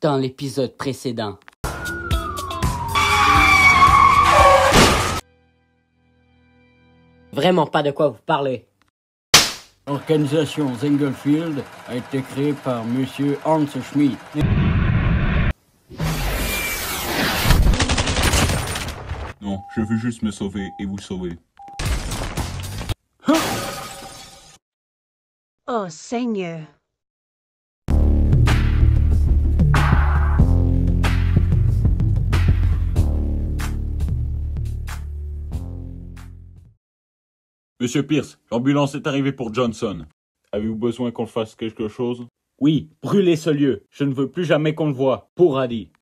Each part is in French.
dans l'épisode précédent. Vraiment pas de quoi vous parlez. L'organisation Zenglefield a été créée par Monsieur Hans Schmidt. Non, je veux juste me sauver et vous sauver. Oh Seigneur. Monsieur Pierce, l'ambulance est arrivée pour Johnson. Avez-vous besoin qu'on fasse quelque chose? Oui, brûlez ce lieu. Je ne veux plus jamais qu'on le voie. Pour Adi.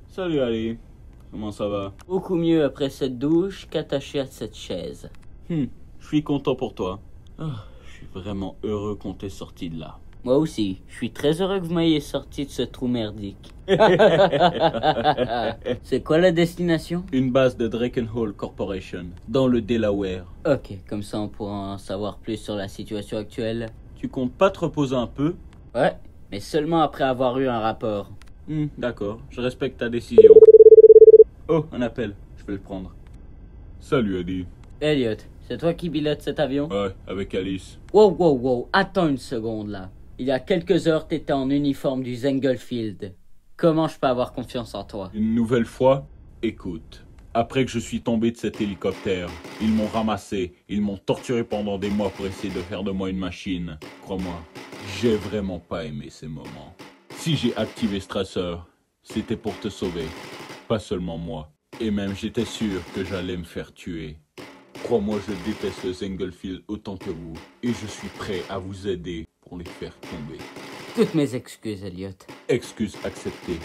Salut Ali, comment ça va? Beaucoup mieux après cette douche qu'attaché à cette chaise. Je suis content pour toi. Je suis vraiment heureux qu'on t'ait sorti de là. Moi aussi, je suis très heureux que vous m'ayez sorti de ce trou merdique. C'est quoi la destination? Une base de Drakenhall Corporation, dans le Delaware. Ok, comme ça on pourra en savoir plus sur la situation actuelle. Tu comptes pas te reposer un peu? Ouais, mais seulement après avoir eu un rapport. D'accord, je respecte ta décision. Oh, un appel, je vais le prendre. Salut Adi. Elliot, c'est toi qui pilotes cet avion? Ouais, avec Alice. Wow, attends une seconde là. Il y a quelques heures, t'étais en uniforme du Zenglefield. Comment je peux avoir confiance en toi? Une nouvelle fois, écoute. Après que je suis tombé de cet hélicoptère, ils m'ont ramassé, ils m'ont torturé pendant des mois pour essayer de faire de moi une machine. Crois-moi, j'ai vraiment pas aimé ces moments. Si j'ai activé ce traceur, c'était pour te sauver, pas seulement moi. Et même j'étais sûr que j'allais me faire tuer. Crois-moi, je déteste le Zenglefield autant que vous, et je suis prêt à vous aider pour les faire tomber. Toutes mes excuses, Elliot. Excuse acceptée.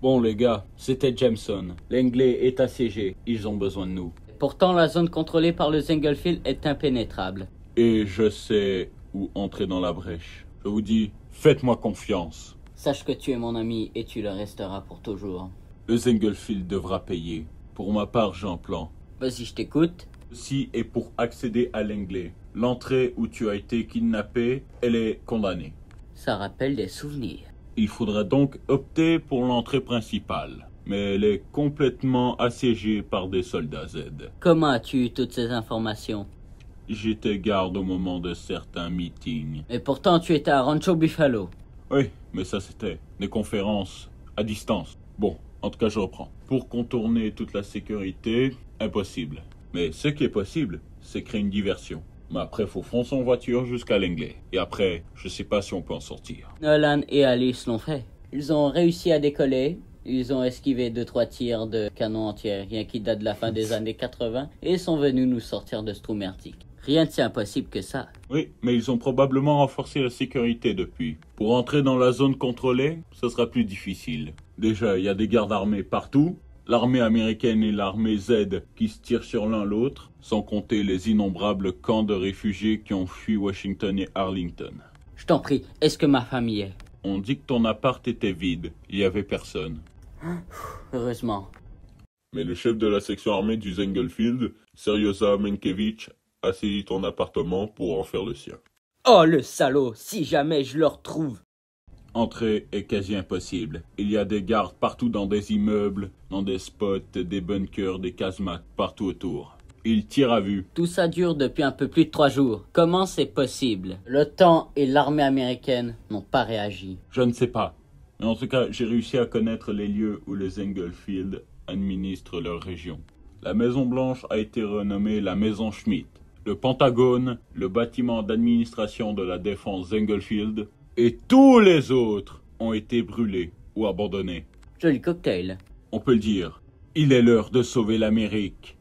Bon les gars, c'était Jameson. L'Anglais est assiégé, ils ont besoin de nous. Pourtant, la zone contrôlée par le Zenglefield est impénétrable. Et je sais où entrer dans la brèche. Je vous dis, faites-moi confiance. Sache que tu es mon ami et tu le resteras pour toujours. Le Zenglefield devra payer. Pour ma part, j'ai un plan. Vas-y, je t'écoute. Ceci est pour accéder à l'Anglais. L'entrée où tu as été kidnappé, elle est condamnée. Ça rappelle des souvenirs. Il faudra donc opter pour l'entrée principale. Mais elle est complètement assiégée par des soldats Z. Comment as-tu eu toutes ces informations? J'étais garde au moment de certains meetings. Mais pourtant, tu étais à Rancho Buffalo. Oui, mais ça c'était des conférences à distance. Bon, en tout cas je reprends. Pour contourner toute la sécurité, impossible. Mais ce qui est possible, c'est créer une diversion. Mais après, faut foncer en voiture jusqu'à l'Anglais. Et après, je sais pas si on peut en sortir. Nolan et Alice l'ont fait. Ils ont réussi à décoller. Ils ont esquivé 2-3 tirs de canon anti-aérien qui datent de la fin des années 80 et sont venus nous sortir de ce trou merdique. Rien de si impossible que ça. Oui, mais ils ont probablement renforcé la sécurité depuis. Pour entrer dans la zone contrôlée, ce sera plus difficile. Déjà, il y a des gardes armés partout. L'armée américaine et l'armée Z qui se tirent sur l'un l'autre, sans compter les innombrables camps de réfugiés qui ont fui Washington et Arlington. Je t'en prie, est-ce que ma famille est? On dit que ton appart était vide, il y avait personne. Heureusement. Mais le chef de la section armée du Zenglefield, Seryosa Menkevich, a saisi ton appartement pour en faire le sien. Oh le salaud, si jamais je le retrouve. Entrer est quasi impossible. Il y a des gardes partout dans des immeubles, dans des spots, des bunkers, des casemates, partout autour. Ils tirent à vue. Tout ça dure depuis un peu plus de 3 jours. Comment c'est possible? L'OTAN et l'armée américaine n'ont pas réagi. Je ne sais pas. Mais en tout cas, j'ai réussi à connaître les lieux où le Zenglefield administre leur région. La Maison Blanche a été renommée la Maison Schmidt. Le Pentagone, le bâtiment d'administration de la défense Zenglefield, et tous les autres ont été brûlés ou abandonnés. Joli cocktail. On peut le dire, il est l'heure de sauver l'Amérique.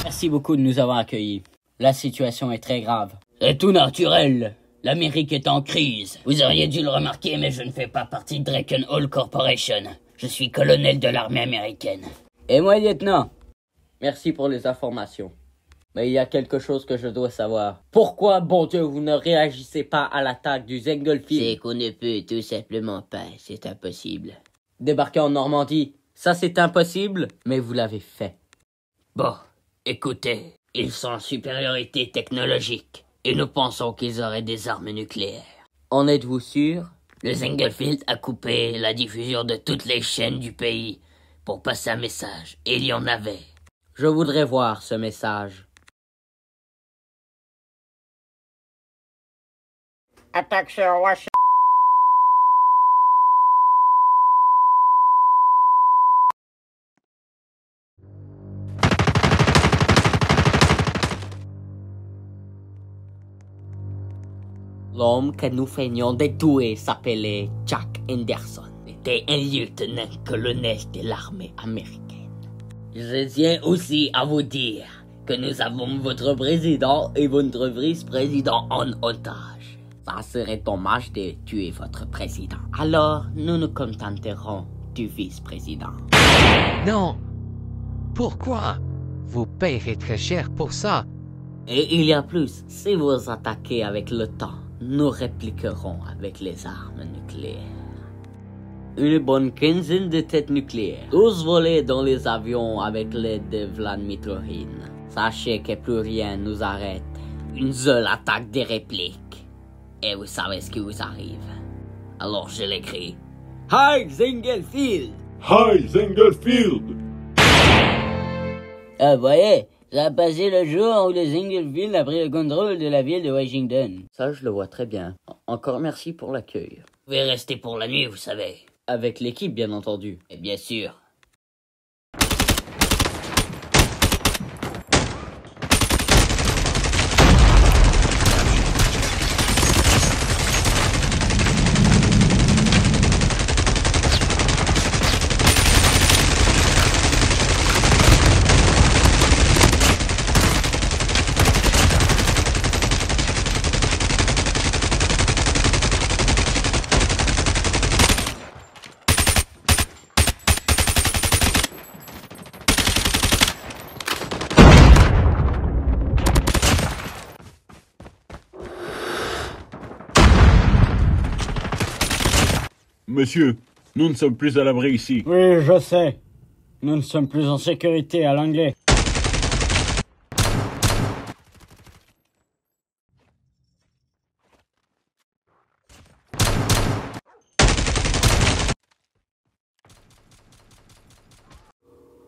Merci beaucoup de nous avoir accueillis. La situation est très grave. C'est tout naturel. L'Amérique est en crise. Vous auriez dû le remarquer, mais je ne fais pas partie de Drakenhall Corporation. Je suis colonel de l'armée américaine. Et moi, lieutenant. Merci pour les informations. Mais il y a quelque chose que je dois savoir. Pourquoi, bon Dieu, vous ne réagissez pas à l'attaque du Zenglefield? C'est qu'on ne peut tout simplement pas. C'est impossible. Débarquer en Normandie, ça c'est impossible, mais vous l'avez fait. Bon, écoutez, ils sont en supériorité technologique. Et nous pensons qu'ils auraient des armes nucléaires. En êtes-vous sûr? Le Zenglefield a coupé la diffusion de toutes les chaînes du pays pour passer un message. Et il y en avait. Je voudrais voir ce message. Attaque sur Washington. L'homme que nous feignons de tuer s'appelait Jack Henderson. Il était un lieutenant-colonel de l'armée américaine. Je tiens aussi à vous dire que nous avons votre président et votre vice-président en otage. Ça serait dommage de tuer votre président. Alors, nous nous contenterons du vice-président. Non. Pourquoi? Vous payerez très cher pour ça. Et il y a plus. Si vous attaquez avec le temps, nous répliquerons avec les armes nucléaires. Une bonne quinzaine de têtes nucléaires, tous volés dans les avions avec l'aide de Vladimir Mitrohin. Sachez que plus rien nous arrête. Une seule attaque des répliques. Et vous savez ce qui vous arrive. Alors je l'écris. Hi Zenglefield! Hi, Zenglefield! Ah, voyez, ça a passé le jour où le Zenglefield a pris le contrôle de la ville de Washington. Ça, je le vois très bien. Encore merci pour l'accueil. Vous pouvez rester pour la nuit, vous savez. Avec l'équipe, bien entendu. Et bien sûr. Monsieur, nous ne sommes plus à l'abri ici. Oui, je sais. Nous ne sommes plus en sécurité à l'anglais.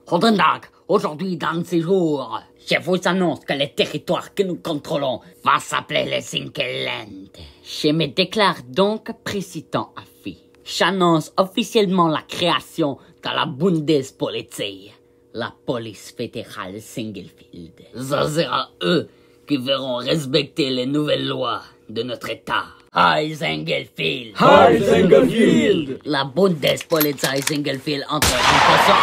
Rodendag, aujourd'hui dans ces jours, je vous annonce que le territoire que nous contrôlons va s'appeler le Sinkeland. Je me déclare donc président à vie. J'annonce officiellement la création de la Bundespolizei, la police fédérale Zenglefield. Ce sera eux qui verront respecter les nouvelles lois de notre État. Hi Zenglefield! Hi Zenglefield! La Bundespolizei Zenglefield entre en fonction.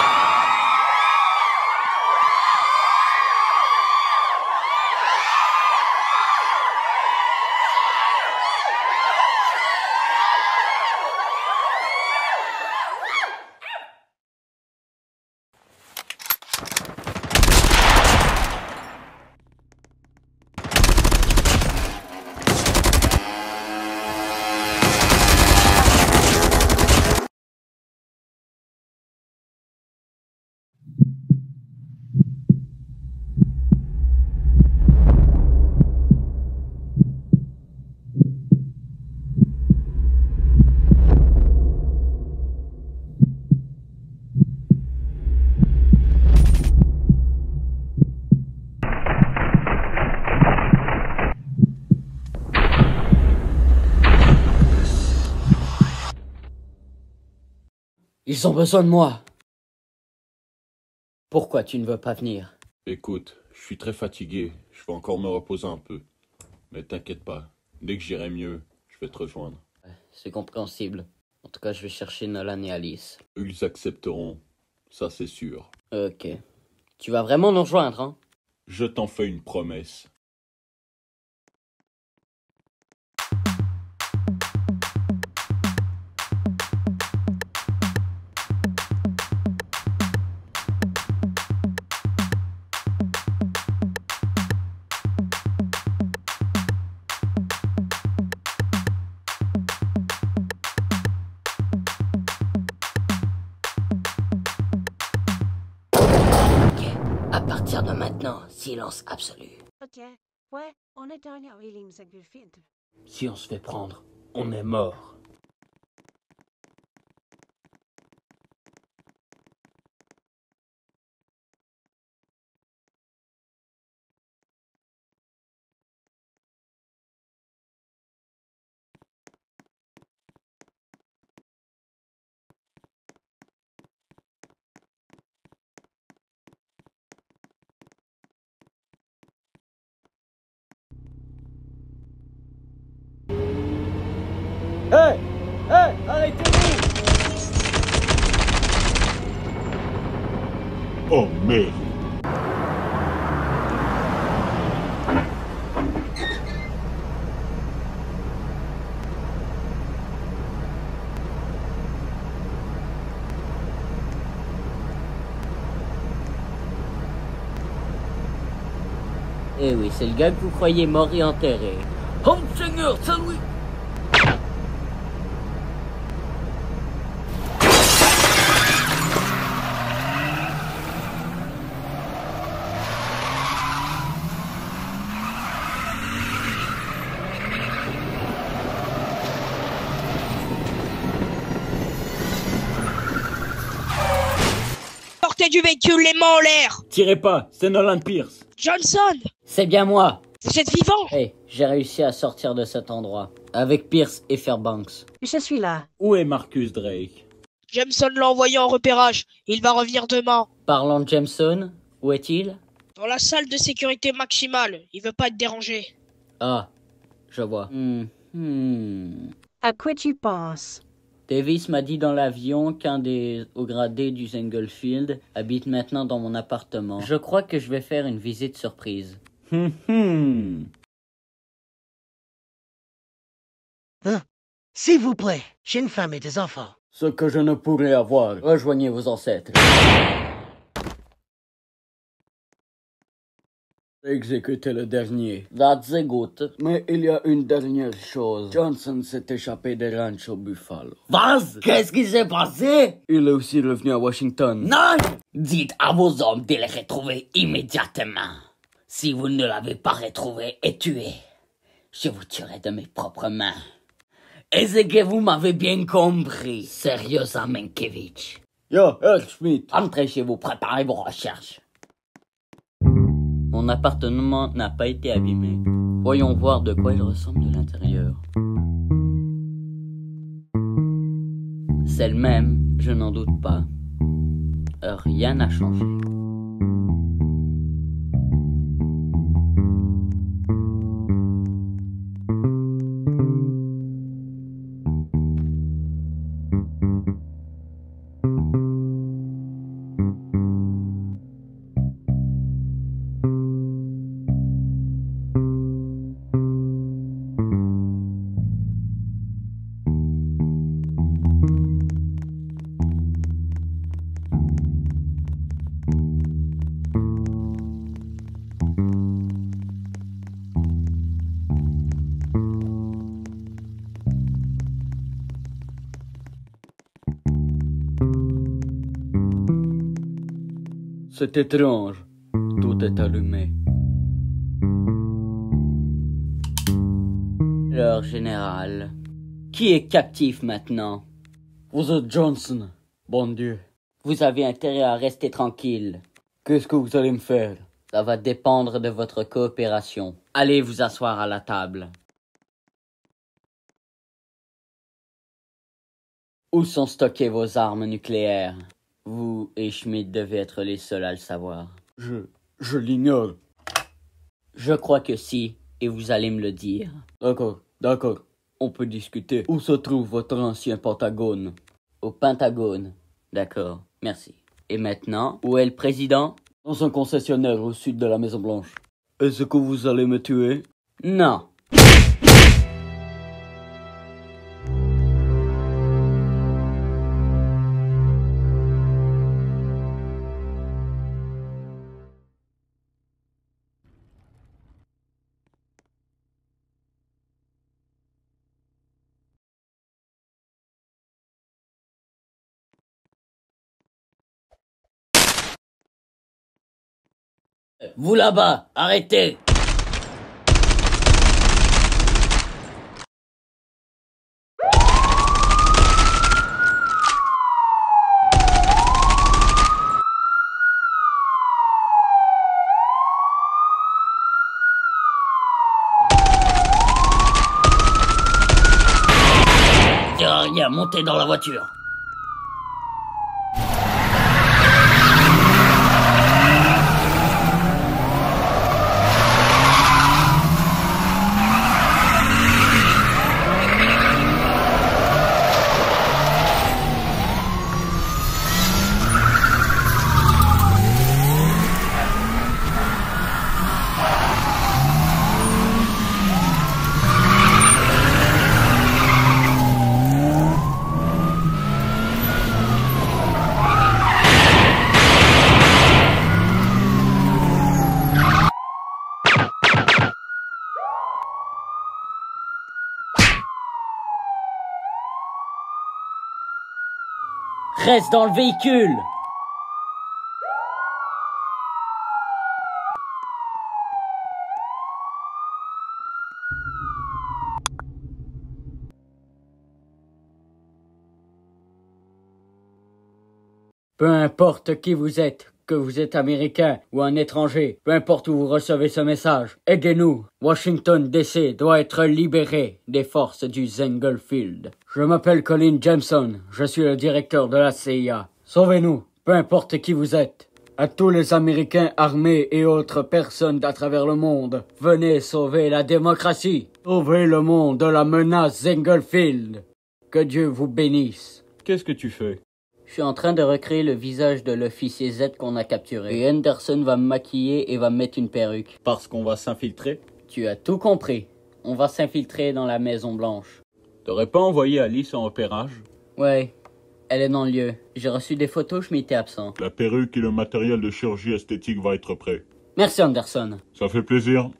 Ils ont besoin de moi. Pourquoi tu ne veux pas venir? Écoute, je suis très fatigué. Je vais encore me reposer un peu. Mais t'inquiète pas. Dès que j'irai mieux, je vais te rejoindre. C'est compréhensible. En tout cas, je vais chercher Nolan et Alice. Ils accepteront. Ça, c'est sûr. Ok. Tu vas vraiment nous rejoindre, hein? Je t'en fais une promesse. partir de maintenant, silence absolu. Ok, ouais, on est un William Sagufield. Si on se fait prendre, on est mort. Hé! Hé! Arrêtez-vous! Oh merde. Eh oui, c'est le gars que vous croyez mort et enterré. Oh Seigneur, salut! Sortez du véhicule, les mains en l'air! Tirez pas, c'est Nolan Pierce. Johnson! C'est bien moi! Vous êtes vivant? Hey, j'ai réussi à sortir de cet endroit. Avec Pierce et Fairbanks. Je suis là. Où est Marcus Drake? Jameson l'a envoyé en repérage. Il va revenir demain. Parlant de Jameson, où est-il? Dans la salle de sécurité maximale. Il veut pas être dérangé. Ah, je vois. À quoi tu penses? Davis m'a dit dans l'avion qu'un des hauts gradés du Zenglefield habite maintenant dans mon appartement. Je crois que je vais faire une visite surprise. S'il vous plaît, j'ai une femme et des enfants. Ce que je ne pourrais avoir. Rejoignez vos ancêtres. Exécuter le dernier. That's good. Mais il y a une dernière chose. Johnson s'est échappé des ranchs Buffalo. Vaz, qu'est-ce qui s'est passé? Il est aussi revenu à Washington. Non! Dites à vos hommes de le retrouver immédiatement. Si vous ne l'avez pas retrouvé et tué, je vous tuerai de mes propres mains. Est-ce que vous m'avez bien compris, sérieusement, Mankiewicz? Yo, Herr Schmidt. Entrez chez vous, préparez vos recherches. Mon appartement n'a pas été abîmé. Voyons voir de quoi il ressemble de l'intérieur. C'est le même, je n'en doute pas. Rien n'a changé. C'est étrange. Tout est allumé. Leur général, qui est captif maintenant? Vous êtes Johnson. Bon Dieu. Vous avez intérêt à rester tranquille. Qu'est-ce que vous allez me faire? Ça va dépendre de votre coopération. Allez vous asseoir à la table. Où sont stockées vos armes nucléaires? Vous et Schmidt devez être les seuls à le savoir. Je l'ignore. Je crois que si, et vous allez me le dire. D'accord. On peut discuter. Où se trouve votre ancien Pentagone? Au Pentagone. D'accord, merci. Et maintenant, où est le président? Dans un concessionnaire au sud de la Maison Blanche. Est-ce que vous allez me tuer? Non. Vous là-bas, arrêtez! Rien, montez dans la voiture. Reste dans le véhicule! Peu importe qui vous êtes, que vous êtes américain ou un étranger, peu importe où vous recevez ce message, aidez-nous. Washington DC doit être libéré des forces du Zenglefield. Je m'appelle Colin Jameson, je suis le directeur de la CIA. Sauvez-nous, peu importe qui vous êtes. À tous les Américains armés et autres personnes à travers le monde, venez sauver la démocratie. Sauvez le monde de la menace Zenglefield. Que Dieu vous bénisse. Qu'est-ce que tu fais? Je suis en train de recréer le visage de l'officier Z qu'on a capturé. Et Henderson va me maquiller et va me mettre une perruque. Parce qu'on va s'infiltrer? Tu as tout compris. On va s'infiltrer dans la Maison Blanche. T'aurais pas envoyé Alice en repérage? Ouais, elle est dans le lieu. J'ai reçu des photos, je m'étais absent. La perruque et le matériel de chirurgie esthétique va être prêt. Merci Anderson. Ça fait plaisir.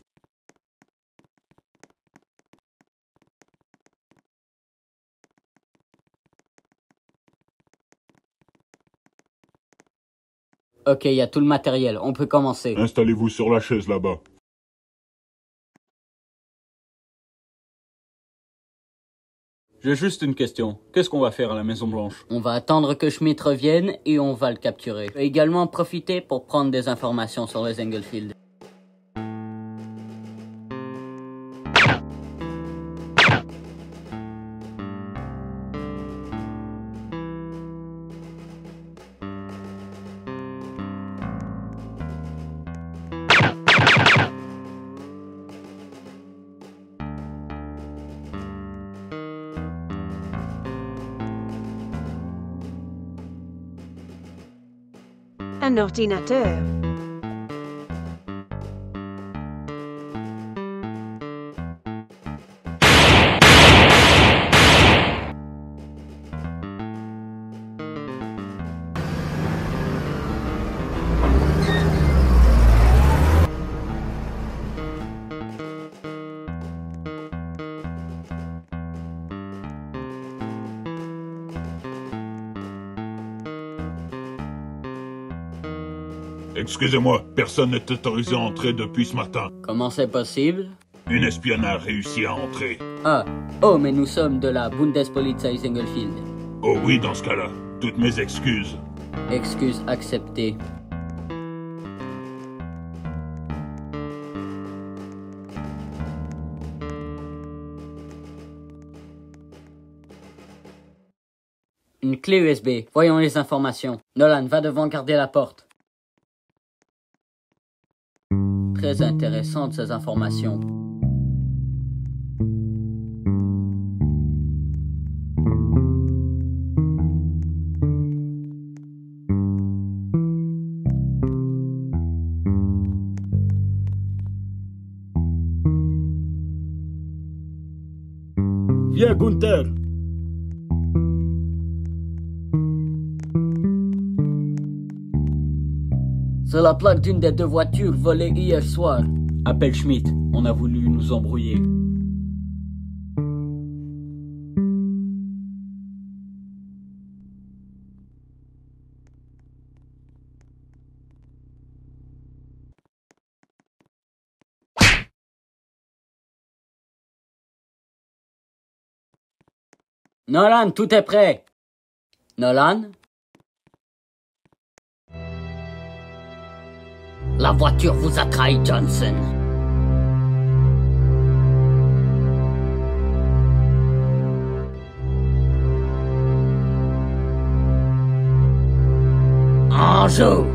Ok, il y a tout le matériel, on peut commencer. Installez-vous sur la chaise là-bas. J'ai juste une question. Qu'est-ce qu'on va faire à la Maison Blanche? On va attendre que Schmidt revienne et on va le capturer. Je vais également profiter pour prendre des informations sur le Zenglefield. Un ordinateur. Excusez-moi, personne n'est autorisé à entrer depuis ce matin. Comment c'est possible? Une espionne a réussi à entrer. Ah, oh, mais nous sommes de la Bundespolizei Zenglefield. Oh oui, dans ce cas-là, toutes mes excuses. Excuse acceptée. Une clé USB. Voyons les informations. Nolan, va devant garder la porte. Très intéressantes ces informations. Viens, Gunther! C'est la plaque d'une des deux voitures volées hier soir. Appelle Schmidt. On a voulu nous embrouiller. Nolan, tout est prêt. Nolan? La voiture vous a trahi, Johnson. En joue.